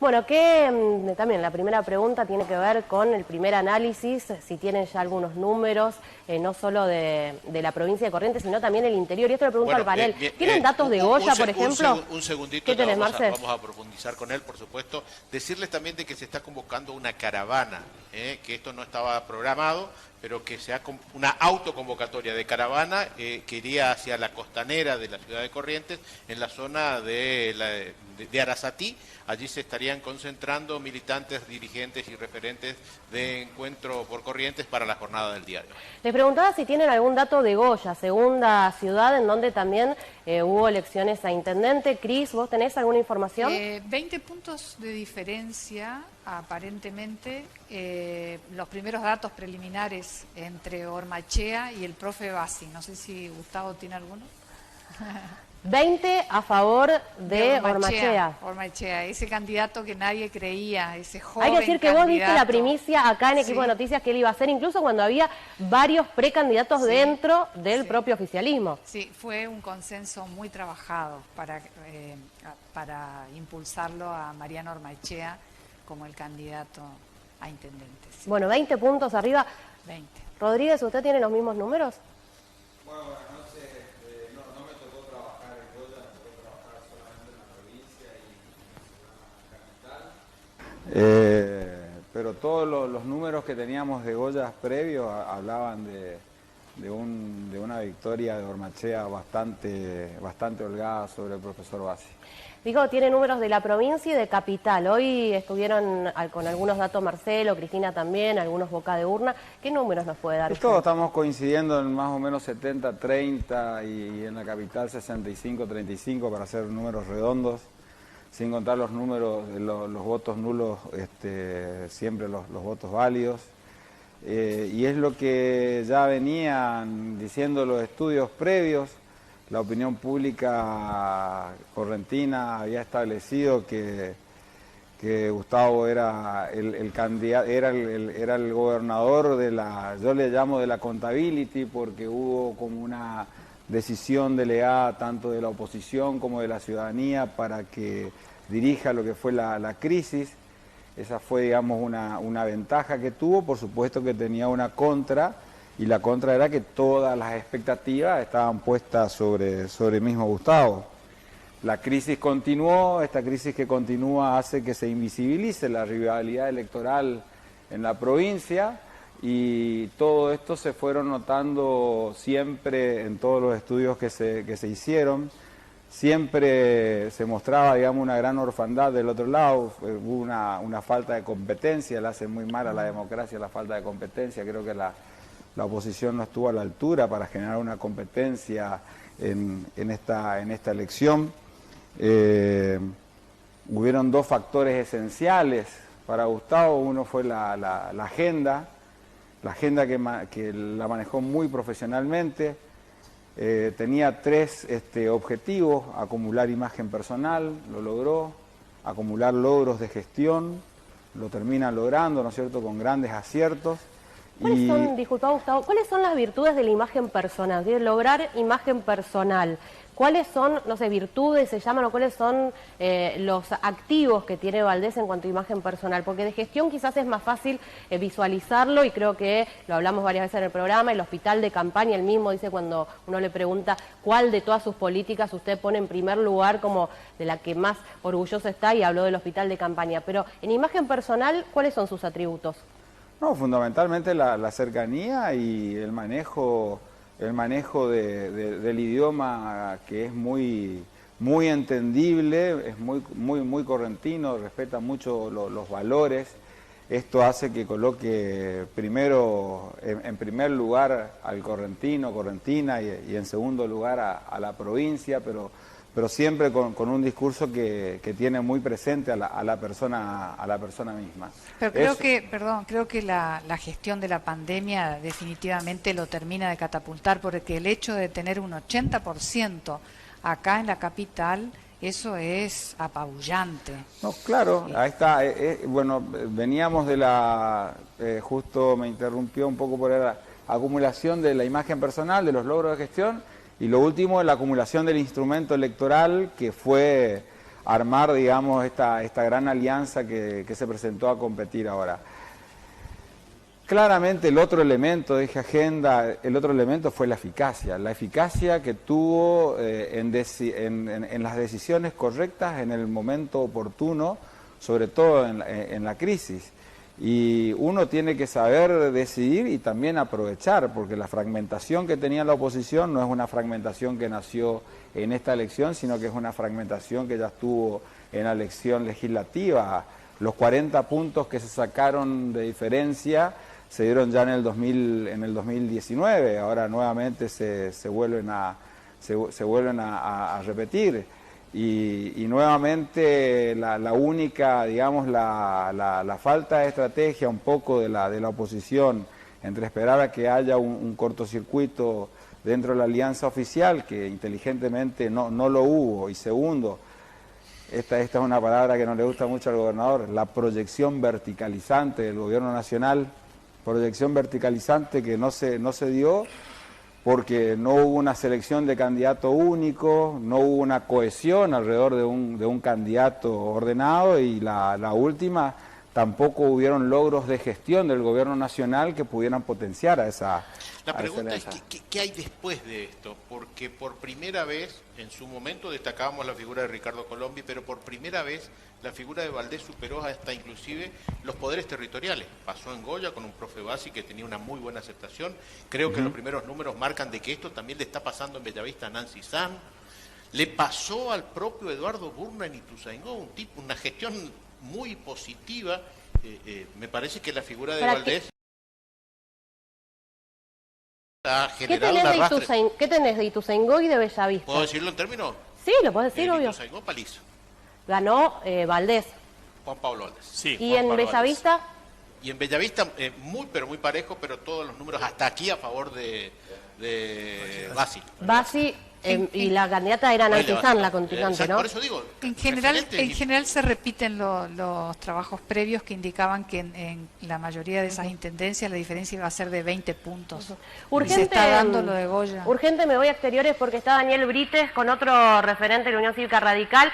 Bueno, que también la primera pregunta tiene que ver con el primer análisis, si tienen ya algunos números, no solo de la provincia de Corrientes, sino también el interior. Y esto le pregunto al panel. ¿Tienen datos de Goya, por ejemplo? Un segundito, ¿Qué tenés, Marce? vamos a profundizar con él, por supuesto. Decirles también de que se está convocando una caravana, que esto no estaba programado, pero que sea una autoconvocatoria de caravana que iría hacia la costanera de la ciudad de Corrientes, en la zona de Arasatí. Allí se estarían concentrando militantes, dirigentes y referentes de Encuentro por Corrientes para la jornada del día de hoy. Les preguntaba si tienen algún dato de Goya, segunda ciudad en donde también hubo elecciones a intendente. Cris, ¿vos tenés alguna información? 20 puntos de diferencia, aparentemente. Los primeros datos preliminares entre Ormachea y el profe Bassi. No sé si Gustavo tiene alguno. 20 a favor de Ormachea. Ormachea, ese candidato que nadie creía, ese joven. Hay que decir que candidato. vos diste la primicia acá en Equipo Sí. de Noticias que él iba a hacer, incluso cuando había varios precandidatos Sí. dentro del Sí. propio oficialismo. Sí, fue un consenso muy trabajado para impulsarlo a Mariano Ormachea como el candidato a intendente. Sí. Bueno, 20 puntos arriba. 20. Rodríguez, ¿usted tiene los mismos números? Bueno, buenas noches. No me tocó trabajar en Goya, me tocó trabajar solamente en la provincia y en la capital. Pero todos los números que teníamos de Goya previos hablaban de una victoria de Ormachea bastante holgada sobre el profesor Bassi. Digo, tiene números de la provincia y de capital. Hoy estuvieron con algunos datos Marcelo, Cristina también, algunos boca de urna. ¿Qué números nos puede dar usted? Todos estamos coincidiendo en más o menos 70-30 y en la capital 65-35 para hacer números redondos, sin contar los números, los votos nulos, siempre los votos válidos. Y es lo que ya venían diciendo los estudios previos. La opinión pública correntina había establecido que Gustavo era el candidato, era el gobernador de yo le llamo de la contability, porque hubo como una decisión delegada tanto de la oposición como de la ciudadanía para que dirija lo que fue la crisis. Esa fue, digamos, una ventaja que tuvo. Por supuesto que tenía una contra, y la contra era que todas las expectativas estaban puestas sobre el mismo Gustavo. La crisis continuó, esta crisis que continúa hace que se invisibilice la rivalidad electoral en la provincia, y todo esto se fueron notando siempre en todos los estudios que se hicieron. Siempre se mostraba, digamos, una gran orfandad del otro lado. Hubo una falta de competencia, le hace muy mal a la democracia la falta de competencia. Creo que la oposición no estuvo a la altura para generar una competencia en esta elección. Hubieron dos factores esenciales para Gustavo. Uno fue la agenda que la manejó muy profesionalmente. Tenía tres objetivos: acumular imagen personal, lo logró; acumular logros de gestión, lo termina logrando, ¿no es cierto?, con grandes aciertos. ¿Cuáles son, disculpa Gustavo, cuáles son las virtudes de la imagen personal? De lograr imagen personal. ¿Cuáles son, no sé, virtudes se llaman, o cuáles son los activos que tiene Valdés en cuanto a imagen personal? Porque de gestión quizás es más fácil visualizarlo, y creo que lo hablamos varias veces en el programa. El hospital de campaña, el mismo dice, cuando uno le pregunta cuál de todas sus políticas usted pone en primer lugar como de la que más orgulloso está, y habló del hospital de campaña. Pero en imagen personal, ¿cuáles son sus atributos? No, fundamentalmente la cercanía y el manejo del idioma, que es muy entendible, es muy correntino, respeta mucho los valores. Esto hace que coloque en primer lugar al correntino, correntina, y en segundo lugar a la provincia, pero siempre con un discurso que tiene muy presente a la persona misma. Pero creo que la gestión de la pandemia definitivamente lo termina de catapultar, porque el hecho de tener un 80% acá en la capital, eso es apabullante. No, claro, ahí está. Bueno, veníamos de justo me interrumpió un poco por la acumulación de la imagen personal, de los logros de gestión. Y lo último es la acumulación del instrumento electoral, que fue armar, digamos, esta gran alianza que se presentó a competir ahora. Claramente el otro elemento de esa agenda, el otro elemento fue la eficacia que tuvo en las decisiones correctas en el momento oportuno, sobre todo en la crisis. Y uno tiene que saber decidir y también aprovechar, porque la fragmentación que tenía la oposición no es una fragmentación que nació en esta elección, sino que es una fragmentación que ya estuvo en la elección legislativa. Los 40 puntos que se sacaron de diferencia se dieron ya en el 2019, ahora nuevamente se vuelven a repetir. Y nuevamente la única, digamos, la falta de estrategia un poco de la oposición entre esperar a que haya un cortocircuito dentro de la alianza oficial, que inteligentemente no lo hubo, y segundo, esta es una palabra que no le gusta mucho al gobernador, la proyección verticalizante del gobierno nacional, proyección verticalizante que no se dio porque no hubo una selección de candidato único, no hubo una cohesión alrededor de un candidato ordenado, y la última, tampoco hubieron logros de gestión del gobierno nacional que pudieran potenciar a esa... La pregunta es, ¿qué hay después de esto? Porque por primera vez, en su momento destacábamos la figura de Ricardo Colombi, pero por primera vez la figura de Valdés superó hasta inclusive los poderes territoriales. Pasó en Goya con un profe Bassi que tenía una muy buena aceptación. Creo que los primeros números marcan de que esto también le está pasando en Bellavista a Nancy San. Le pasó al propio Eduardo Burna en Ituzaingó, una gestión muy positiva. Me parece que la figura de Valdés ha generado un arrastre. ¿Qué tenés de Ituzaingó y de Bellavista? ¿Puedo decirlo en términos? Sí, lo puedes decir, obvio. Ituzaingó, paliza. Ganó Valdés. Juan Pablo Valdés. Sí, ¿Y en Bellavista? Y en Bellavista, muy parejo, pero todos los números hasta aquí a favor de Bassi. Bassi, y la candidata era Nancy San, la contingente, ¿no? Por eso digo, en general se repiten los trabajos previos que indicaban que en la mayoría de esas intendencias la diferencia iba a ser de 20 puntos. Urgente, y se está dando lo de Goya. Urgente, me voy a exteriores porque está Daniel Brites con otro referente de la Unión Cívica Radical.